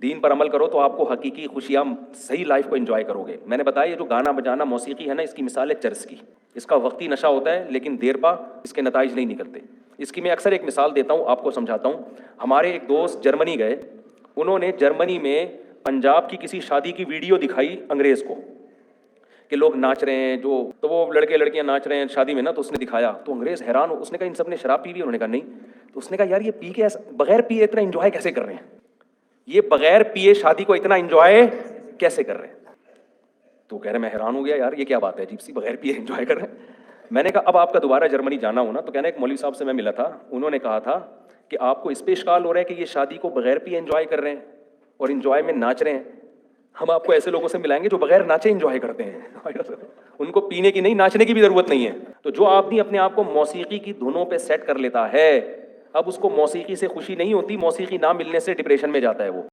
दीन पर अमल करो तो आपको हकीकी खुशियाँ, सही लाइफ को एंजॉय करोगे। मैंने बताया ये जो गाना बजाना मौसीकी है ना, इसकी मिसाल है चरस की। इसका वक्ती नशा होता है लेकिन देर पा इसके नताइज नहीं निकलते। इसकी मैं अक्सर एक मिसाल देता हूँ, आपको समझाता हूँ। हमारे एक दोस्त जर्मनी गए, उन्होंने जर्मनी में पंजाब की किसी शादी की वीडियो दिखाई अंग्रेज़ को कि लोग नाच रहे हैं, जो तो वो लड़के लड़कियां नाच रहे हैं शादी में ना, तो उसने दिखाया तो अंग्रेज़ हैरान हो। उसने कहा इन सब ने शराब पी ली? उन्होंने कहा नहीं। तो उसने कहा यार ये पी के बगैर पिए इतना एंजॉय कैसे कर रहे हैं, ये बगैर पिए शादी को इतना एंजॉय कैसे कर रहे हैं? तो कह रहे मैं हैरान हो गया यार, ये क्या बात है अजीब सी, बगैर पिए एंजॉय कर रहे हैं। मैंने कहा अब आपका दोबारा जर्मनी जाना हो ना, तो कहना एक मौलवी साहब से मैं मिला था, उन्होंने कहा था कि आपको इस पे इश्काल हो रहा है कि ये शादी को बगैर पिए एंजॉय कर रहे हैं और एंजॉय में नाच रहे हैं। हम आपको ऐसे लोगों से मिलाएंगे जो बगैर नाचे एंजॉय करते हैं। उनको पीने की नहीं, नाचने की भी जरूरत नहीं है। तो जो आदमी अपने आप को मौसीकी की धुनों पे सेट कर लेता है, अब उसको मौसीकी से खुशी नहीं होती, मौसीकी ना मिलने से डिप्रेशन में जाता है वो।